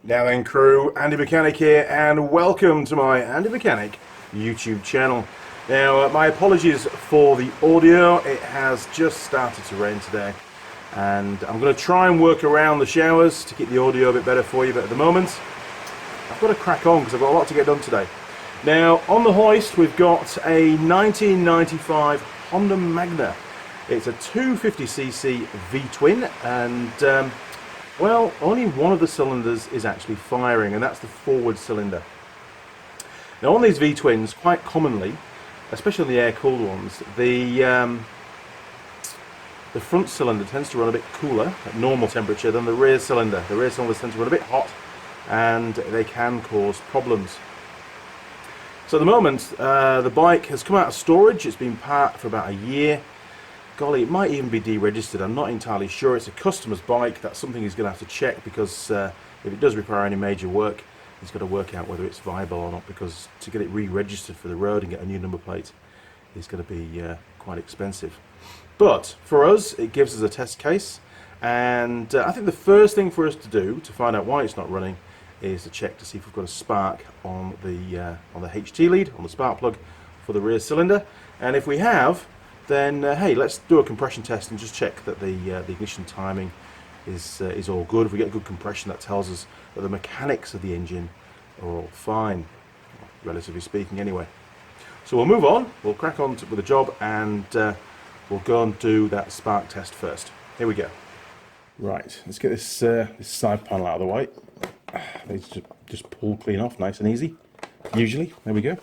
Now then crew, Andy Mechanic here and welcome to my Andy Mechanic YouTube channel. Now my apologies for the audio, it has just started to rain today and I'm going to try and work around the showers to keep the audio a bit better for you, but at the moment I've got to crack on because I've got a lot to get done today. Now on the hoist we've got a 1995 Honda Magna. It's a 250cc V-twin and well, only one of the cylinders is actually firing, and that's the forward cylinder. Now on these V-twins, quite commonly, especially on the air-cooled ones, the front cylinder tends to run a bit cooler at normal temperature than the rear cylinder. The rear cylinders tend to run a bit hot, and they can cause problems. So at the moment, the bike has come out of storage. It's been parked for about a year. Golly, it might even be deregistered. I'm not entirely sure. It's a customer's bike. That's something he's going to have to check because if it does require any major work, he's got to work out whether it's viable or not, because to get it re-registered for the road and get a new number plate is going to be quite expensive. But for us, it gives us a test case, and I think the first thing for us to do to find out why it's not running is to check to see if we've got a spark on the HT lead, on the spark plug for the rear cylinder, and if we have, then hey, let's do a compression test and just check that the ignition timing is all good. If we get good compression, that tells us that the mechanics of the engine are all fine, relatively speaking anyway. So we'll move on, we'll crack on with the job, and we'll go and do that spark test first. Here we go. Right, let's get this, this side panel out of the way. These just pull clean off, nice and easy, usually. There we go.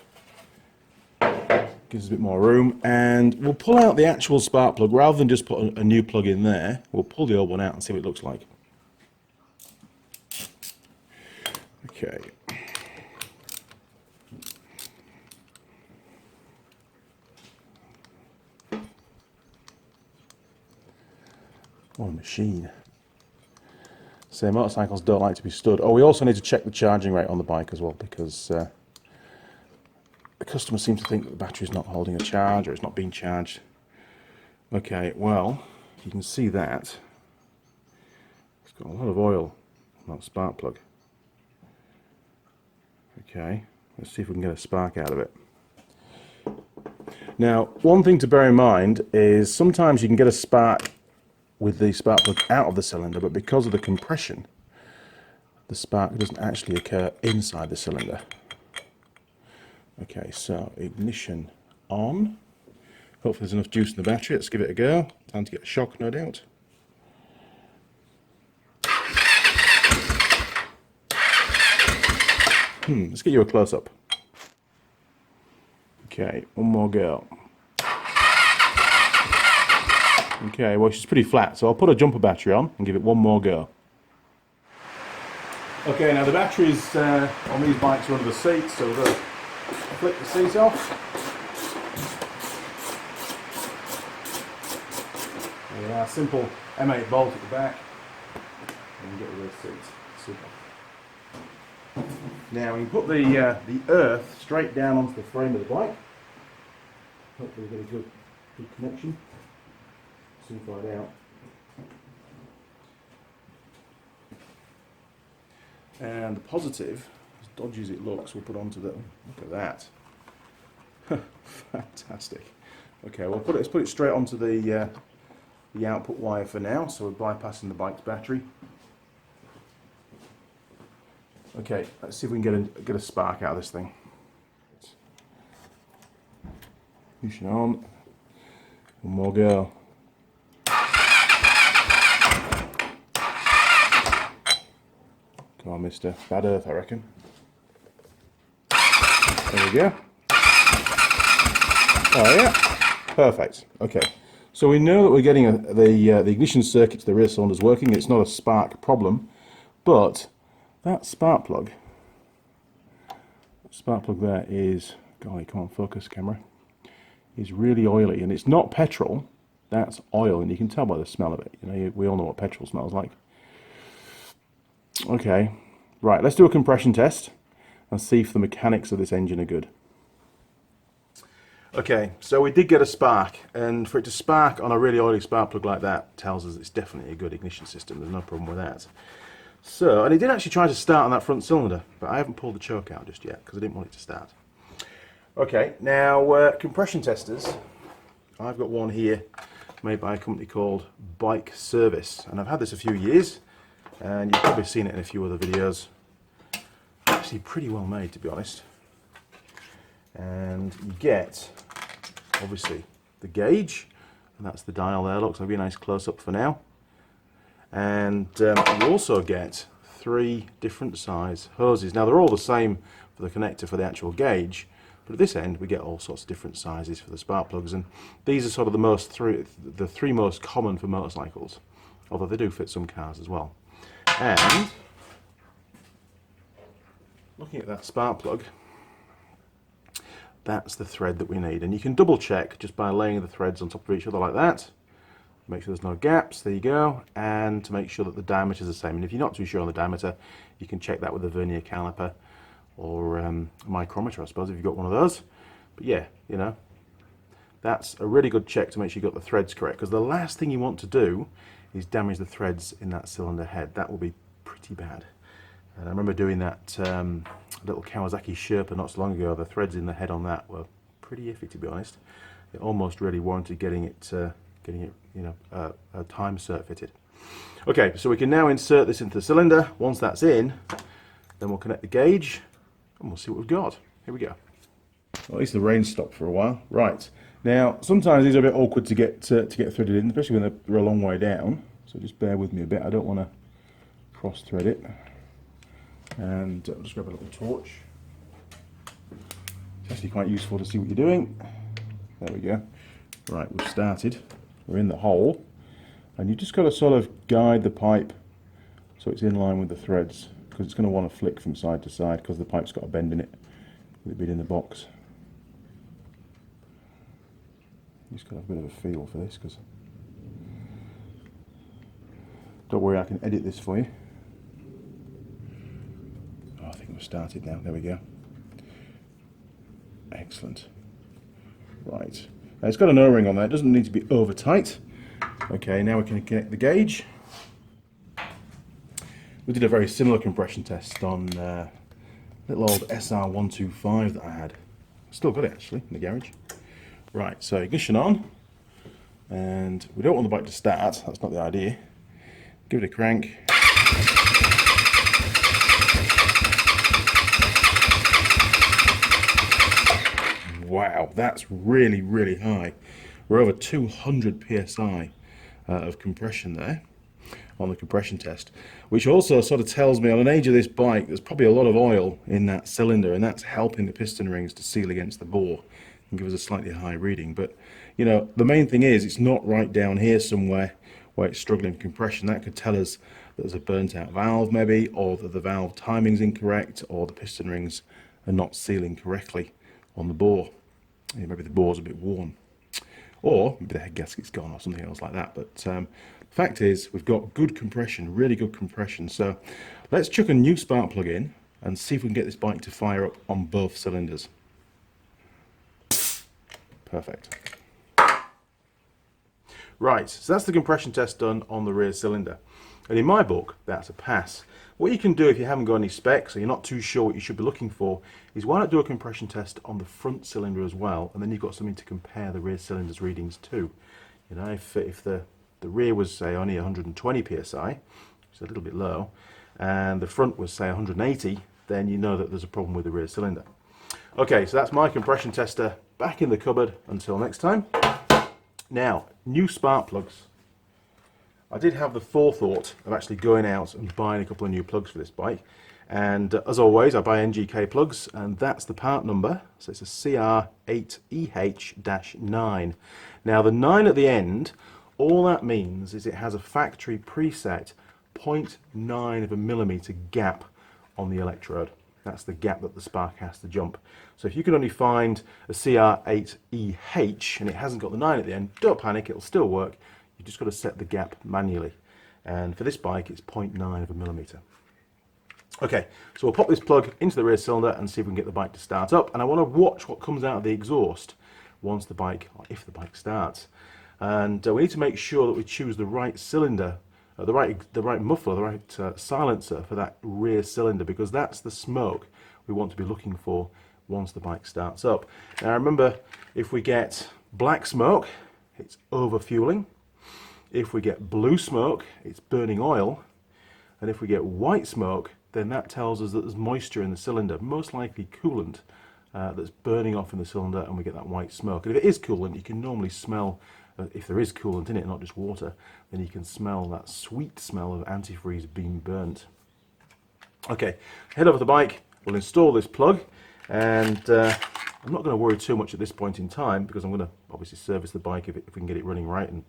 Gives us a bit more room, and we'll pull out the actual spark plug rather than just put a new plug in there. We'll pull the old one out and see what it looks like. Okay. What a machine. So motorcycles don't like to be stood. Oh, we also need to check the charging rate on the bike as well, because the customer seems to think that the battery's not holding a charge, or it's not being charged. Okay, well, you can see that it's got a lot of oil on that spark plug. Okay, let's see if we can get a spark out of it. Now, one thing to bear in mind is sometimes you can get a spark with the spark plug out of the cylinder, but because of the compression, the spark doesn't actually occur inside the cylinder. Okay, so ignition on. Hopefully there's enough juice in the battery. Let's give it a go. Time to get a shock, no doubt. Let's get you a close-up. Okay, one more go. Okay, well she's pretty flat, so I'll put a jumper battery on and give it one more go. Okay, now the batteries on these bikes are under the seat, so we're going to flip the seat off. There we are, simple M8 bolt at the back, and get rid of the seat. Super. Now we can put the earth straight down onto the frame of the bike. Hopefully we get a good connection. Soon find out. And the positive, as dodgy as it looks, we'll put onto the, look at that. Fantastic. Okay, well let's put it straight onto the output wire for now, so we're bypassing the bike's battery. Okay, let's see if we can get a spark out of this thing. Ignition on. One more go. Come on, mister. Bad earth, I reckon. There we go. Oh yeah, perfect. Okay, so we know that we're getting the ignition circuit to the rear cylinder is working. It's not a spark problem, but that spark plug there is, golly, come on, focus camera, is really oily, and it's not petrol. That's oil, and you can tell by the smell of it. You know, we all know what petrol smells like. Okay, right, let's do a compression test and see if the mechanics of this engine are good. Okay, so we did get a spark, and for it to spark on a really oily spark plug like that tells us it's definitely a good ignition system. There's no problem with that. So, and it did actually try to start on that front cylinder, but I haven't pulled the choke out just yet because I didn't want it to start. Okay, now compression testers. I've got one here made by a company called Bike Service, and I've had this a few years, and you've probably seen it in a few other videos. Actually pretty well made, to be honest. And you get, obviously, the gauge, and that's the dial there. Looks like a nice close-up for now. And you also get 3 different size hoses. Now they're all the same for the connector for the actual gauge, but at this end we get all sorts of different sizes for the spark plugs, and these are sort of the three most common for motorcycles, although they do fit some cars as well. And looking at that spark plug, that's the thread that we need, and you can double check just by laying the threads on top of each other like that. Make sure there's no gaps, there you go, and to make sure that the diameter is the same. And if you're not too sure on the diameter, you can check that with a vernier caliper or a micrometer, I suppose, if you've got one of those. But yeah, you know, that's a really good check to make sure you've got the threads correct, because the last thing you want to do is damage the threads in that cylinder head. That will be pretty bad. And I remember doing that little Kawasaki Sherpa not so long ago. The threads in the head on that were pretty iffy, to be honest. It almost really warranted getting it, you know, time cert fitted. Okay, so we can now insert this into the cylinder. Once that's in, then we'll connect the gauge and we'll see what we've got. Here we go. Well, at least the rain stopped for a while. Right, now sometimes these are a bit awkward to get threaded in, especially when they're a long way down. So just bear with me a bit. I don't want to cross thread it. And I'll just grab a little torch. It's actually quite useful to see what you're doing. There we go. Right, we've started. We're in the hole, and you just got to sort of guide the pipe so it's in line with the threads, because it's going to want to flick from side to side because the pipe's got a bend in it with it being in the box. You just got to have a bit of a feel for this, because don't worry, I can edit this for you. Oh, I think we've started now. There we go. Excellent. Right. Now it's got an O-ring on there. It doesn't need to be over tight. Okay, now we can connect the gauge. We did a very similar compression test on little old SR125 that I had. Still got it actually in the garage. Right, so ignition on, and we don't want the bike to start. That's not the idea. Give it a crank. Wow, that's really, really high. We're over 200 psi of compression there on the compression test, which also sort of tells me on an age of this bike there's probably a lot of oil in that cylinder, and that's helping the piston rings to seal against the bore and give us a slightly high reading. But you know, the main thing is it's not right down here somewhere where it's struggling for compression. That could tell us that there's a burnt out valve maybe, or that the valve timing's incorrect, or the piston rings are not sealing correctly on the bore. Yeah, maybe the bore's a bit worn, or maybe the head gasket's gone or something else like that. But the fact is we've got good compression, really good compression. So let's chuck a new spark plug in and see if we can get this bike to fire up on both cylinders. Perfect. Right, so that's the compression test done on the rear cylinder, and in my book that's a pass. What you can do if you haven't got any specs or you're not too sure what you should be looking for is why not do a compression test on the front cylinder as well, and then you've got something to compare the rear cylinder's readings to. You know, if the rear was say only 120 psi, which is a little bit low, and the front was say 180, then you know that there's a problem with the rear cylinder. Okay, so that's my compression tester back in the cupboard until next time. Now, new spark plugs. I did have the forethought of actually going out and buying a couple of new plugs for this bike, and as always I buy NGK plugs, and that's the part number, so it's a CR8EH-9. Now the 9 at the end, all that means is it has a factory preset 0.9 of a millimeter gap on the electrode. That's the gap that the spark has to jump. So if you can only find a CR8EH and it hasn't got the 9 at the end, don't panic, it'll still work. You've just got to set the gap manually. And for this bike, it's 0.9 of a millimeter. Okay, so we'll pop this plug into the rear cylinder and see if we can get the bike to start up. And I want to watch what comes out of the exhaust once the bike, or if the bike starts. And we need to make sure that we choose the right cylinder the right muffler, the right silencer for that rear cylinder, because that's the smoke we want to be looking for once the bike starts up. Now remember, if we get black smoke, it's overfueling. If we get blue smoke, it's burning oil. And if we get white smoke, then that tells us that there's moisture in the cylinder, most likely coolant that's burning off in the cylinder, and we get that white smoke. And if it is coolant, you can normally smell, if there is coolant in it, not just water, then you can smell that sweet smell of antifreeze being burnt. Okay, head over the bike, we'll install this plug, and I'm not going to worry too much at this point in time, because I'm going to obviously service the bike if we can get it running right and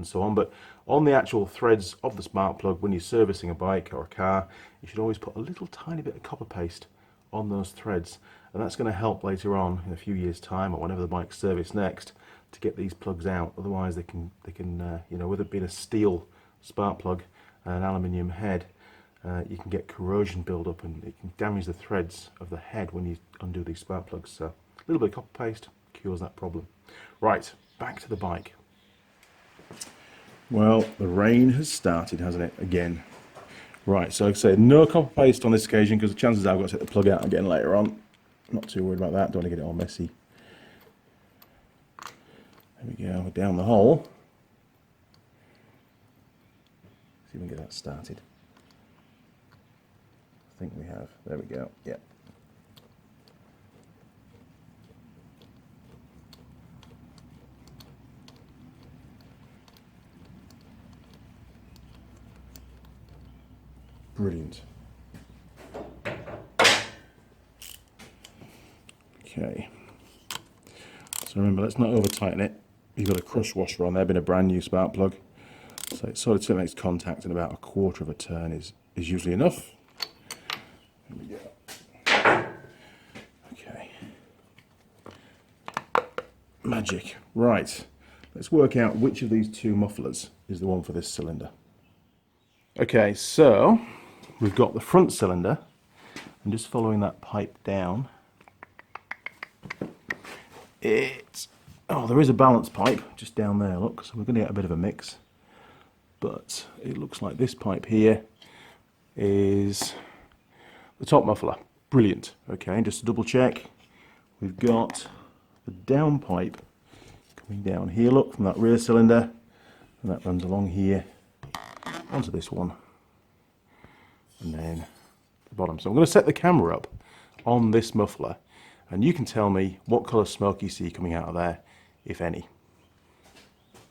so on. But on the actual threads of the spark plug, when you're servicing a bike or a car, you should always put a little tiny bit of copper paste on those threads, and that's going to help later on in a few years time, or whenever the bike's serviced next, to get these plugs out. Otherwise they can you know, with it being a steel spark plug and an aluminium head, you can get corrosion build up, and it can damage the threads of the head when you undo these spark plugs. So a little bit of copper paste cures that problem. Right, back to the bike. Well, the rain has started, hasn't it, again. Right, so like I say, no copper paste on this occasion, because the chances are I've got to take the plug out again later on. Not too worried about that, don't want to get it all messy. There we go, we're down the hole. See if we can get that started. I think we have, there we go, yeah. Brilliant. Okay. So remember, let's not over tighten it. You've got a crush washer on there, been a brand new spark plug. So it sort of makes contact in about a quarter of a turn is usually enough. There we go. Okay. Magic. Right. Let's work out which of these two mufflers is the one for this cylinder. Okay, so we've got the front cylinder. I'm just following that pipe down. There is a balance pipe just down there, look, so we're going to get a bit of a mix. But it looks like this pipe here is the top muffler. Brilliant. Okay, just to double check, we've got the down pipe coming down here, look, from that rear cylinder, and that runs along here onto this one, and then the bottom. So I'm going to set the camera up on this muffler, and you can tell me what colour smoke you see coming out of there, if any.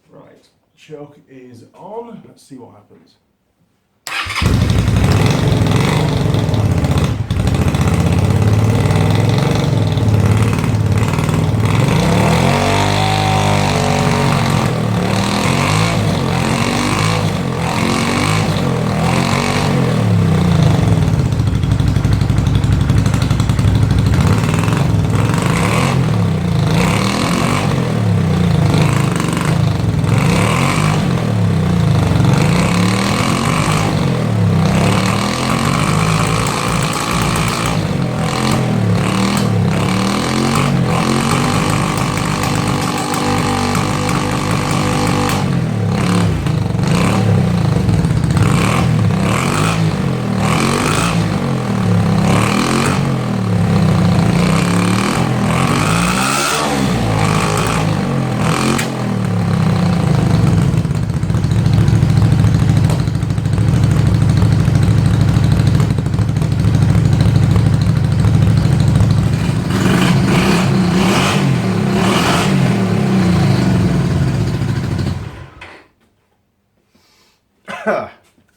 Right, choke is on. Let's see what happens.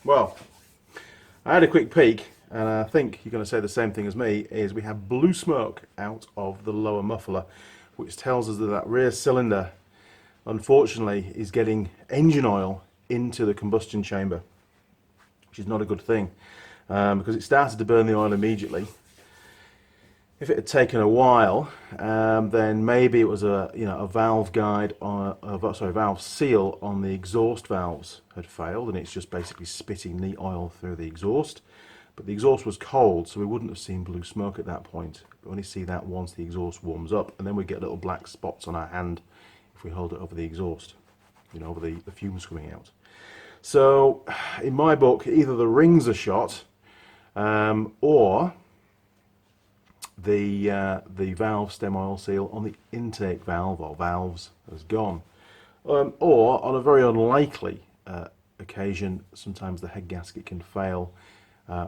Well, I had a quick peek, and I think you're going to say the same thing as me, is we have blue smoke out of the lower muffler, which tells us that that rear cylinder, unfortunately, is getting engine oil into the combustion chamber, which is not a good thing, because it started to burn the oil immediately. If it had taken a while, then maybe it was a valve guide on valve seal on the exhaust valves had failed, and it's just basically spitting the oil through the exhaust. But the exhaust was cold, so we wouldn't have seen blue smoke at that point. We only see that once the exhaust warms up, and then we get little black spots on our hand if we hold it over the exhaust, over the fumes coming out. So in my book, either the rings are shot, or the valve stem oil seal on the intake valve or valves has gone. Or on a very unlikely occasion, sometimes the head gasket can fail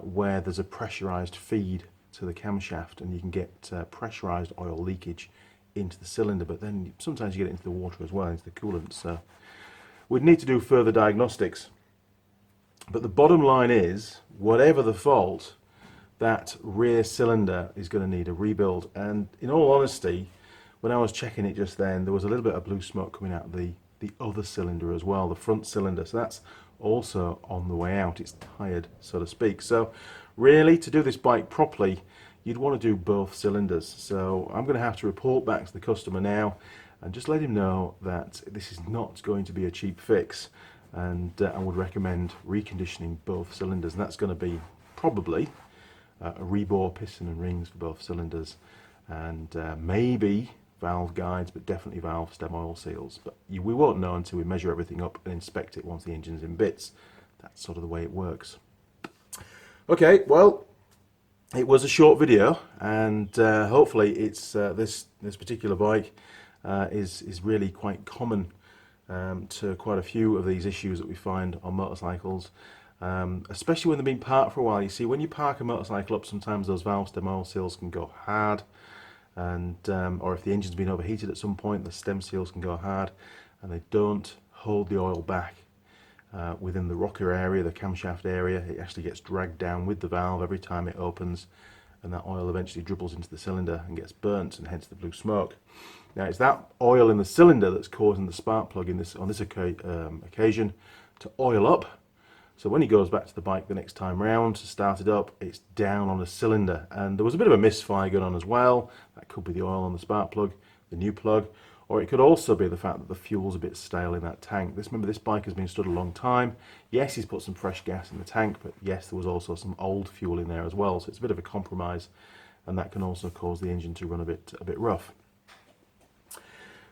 where there's a pressurized feed to the camshaft, and you can get pressurized oil leakage into the cylinder, but then sometimes you get it into the water as well, into the coolant. So we'd need to do further diagnostics. But the bottom line is, whatever the fault, that rear cylinder is going to need a rebuild. And in all honesty, when I was checking it just then, there was a little bit of blue smoke coming out of the other cylinder as well, the front cylinder. So that's also on the way out. It's tired, so to speak. So really, to do this bike properly, you'd want to do both cylinders. So I'm going to have to report back to the customer now and just let him know that this is not going to be a cheap fix, and I would recommend reconditioning both cylinders. And that's going to be probably a rebore piston and rings for both cylinders, and maybe valve guides, but definitely valve stem oil seals. But we won't know until we measure everything up and inspect it once the engine's in bits. That's sort of the way it works. Okay, well, it was a short video, and hopefully it's this particular bike is really quite common to quite a few of these issues that we find on motorcycles, especially when they've been parked for a while. You see, when you park a motorcycle up, sometimes those valve stem oil seals can go hard, and or if the engine's been overheated at some point, the stem seals can go hard, and they don't hold the oil back within the rocker area, the camshaft area. It actually gets dragged down with the valve every time it opens, and that oil eventually dribbles into the cylinder and gets burnt, and hence the blue smoke. Now, it's that oil in the cylinder that's causing the spark plug on this occasion to oil up. So when he goes back to the bike the next time round to start it up, it's down on the cylinder. And there was a bit of a misfire going on as well. That could be the oil on the spark plug, the new plug, or it could also be the fact that the fuel's a bit stale in that tank. Remember, this bike has been stood a long time. Yes, he's put some fresh gas in the tank, but yes, there was also some old fuel in there as well. So it's a bit of a compromise, and that can also cause the engine to run a bit rough.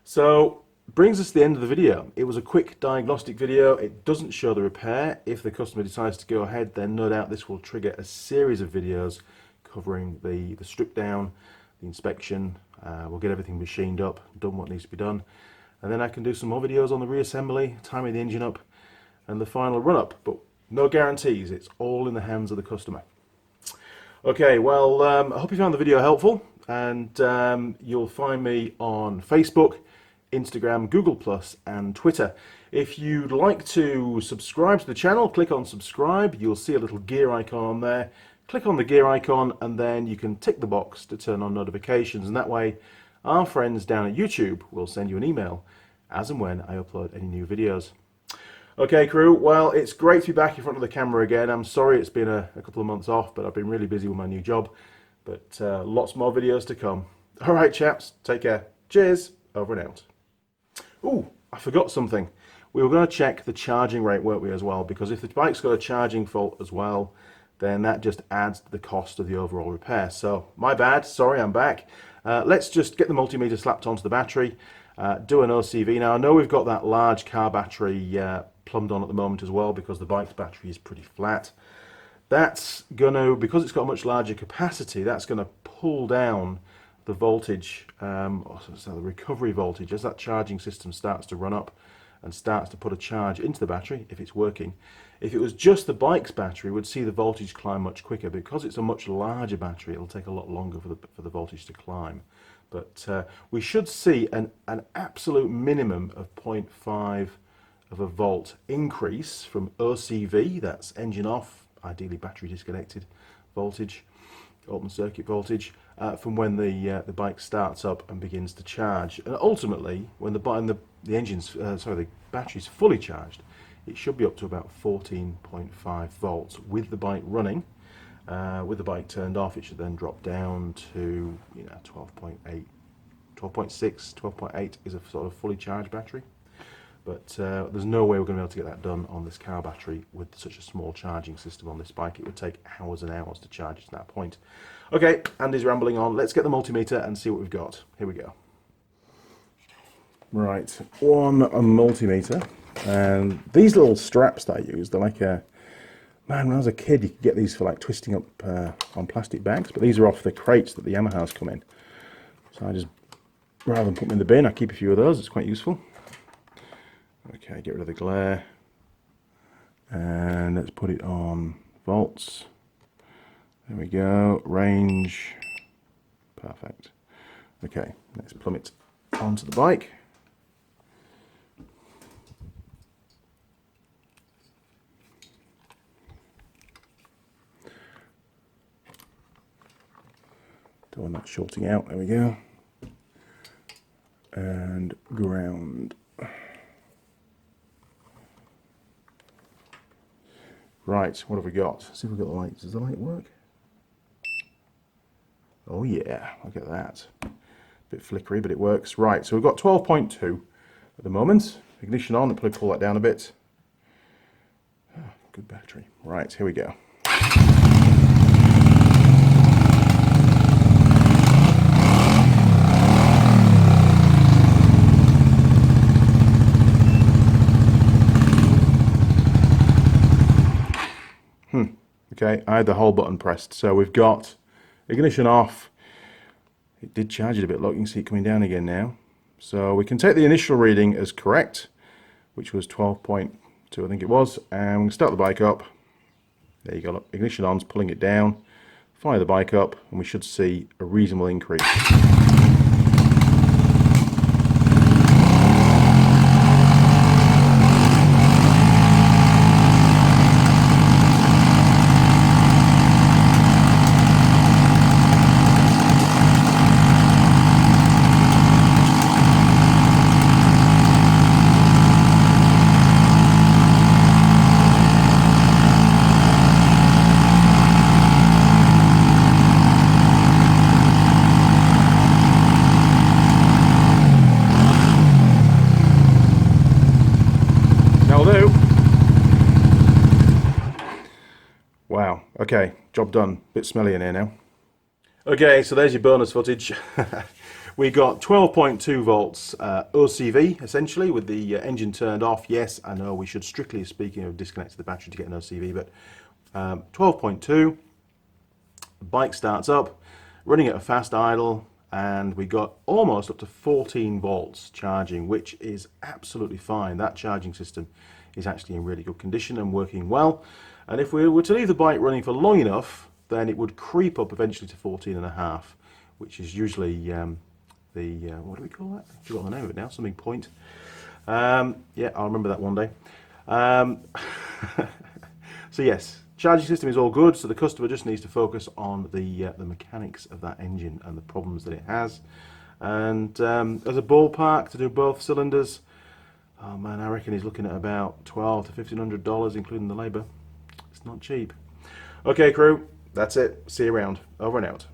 So brings us to the end of the video. It was a quick diagnostic video. It doesn't show the repair. If the customer decides to go ahead, then no doubt this will trigger a series of videos covering the strip down, the inspection. We'll get everything machined up, done what needs to be done, and then I can do some more videos on the reassembly, timing the engine up, and the final run up. But no guarantees. It's all in the hands of the customer. Okay, well, I hope you found the video helpful, and you'll find me on Facebook, Instagram, Google+, and Twitter. If you'd like to subscribe to the channel, click on subscribe. You'll see a little gear icon on there. Click on the gear icon, and then you can tick the box to turn on notifications, and that way our friends down at YouTube will send you an email as and when I upload any new videos. Okay, crew, well, it's great to be back in front of the camera again. I'm sorry it's been a couple of months off, but I've been really busy with my new job. But lots more videos to come. All right, chaps, take care. Cheers, over and out. Ooh, I forgot something. We were going to check the charging rate, weren't we, as well? Because if the bike's got a charging fault as well, then that just adds to the cost of the overall repair. So, my bad, sorry, I'm back. Let's just get the multimeter slapped onto the battery, do an OCV. Now, I know we've got that large car battery plumbed on at the moment as well, because the bike's battery is pretty flat. That's going to, because it's got a much larger capacity, that's going to pull down the voltage, so the recovery voltage, as that charging system starts to run up and starts to put a charge into the battery, if it's working. If it was just the bike's battery, we'd see the voltage climb much quicker. Because it's a much larger battery, it'll take a lot longer for the voltage to climb. But we should see an absolute minimum of 0.5 of a volt increase from OCV, that's engine off, ideally battery disconnected voltage, open circuit voltage, from when the bike starts up and begins to charge. And ultimately, when the battery's fully charged, it should be up to about 14.5 volts with the bike running. With the bike turned off, it should then drop down to 12.8, 12.6, 12.8 is a sort of fully charged battery. But there's no way we're going to be able to get that done on this car battery with such a small charging system on this bike. It would take hours and hours to charge it to that point. Okay, Andy's rambling on. Let's get the multimeter and see what we've got. Here we go. Right, on a multimeter. And these little straps that I use, they're like a, man, when I was a kid, you could get these for like twisting up on plastic bags, but these are off the crates that the Yamahas come in. So I just, rather than put them in the bin, I keep a few of those. It's quite useful. Okay, get rid of the glare. And let's put it on volts. There we go, range. Perfect. Okay, let's plumb it onto the bike. Don't want that shorting out, there we go. And ground. Right, what have we got? Let's see if we've got the light. Does the light work? Oh yeah, look at that. Bit flickery, but it works. Right, so we've got 12.2 at the moment. Ignition on, I'll probably pull that down a bit. Oh, good battery. Right, here we go. Okay, I had the whole button pressed. So we've got ignition off. It did charge it a bit. Look, you can see it coming down again now. So we can take the initial reading as correct, which was 12.2, I think it was. And we can start the bike up. There you go, look, ignition on's pulling it down. Fire the bike up, and we should see a reasonable increase. Wow, okay, job done. Bit smelly in here now. Okay, so there's your bonus footage. We got 12.2 volts OCV, essentially, with the engine turned off. Yes, I know we should, strictly speaking, have disconnected the battery to get an OCV, but 12.2, bike starts up, running at a fast idle, and we got almost up to 14 volts charging, which is absolutely fine. That charging system is actually in really good condition and working well. And if we were to leave the bike running for long enough, then it would creep up eventually to 14.5, which is usually what do we call that? I've forgotten the name of it now, something point. Yeah, I'll remember that one day. So yes, charging system is all good, so the customer just needs to focus on the mechanics of that engine and the problems that it has. And as a ballpark to do both cylinders, oh man, I reckon he's looking at about $1,200 to $1,500, including the labour. It's not cheap. Okay, crew, that's it. See you around. Over and out.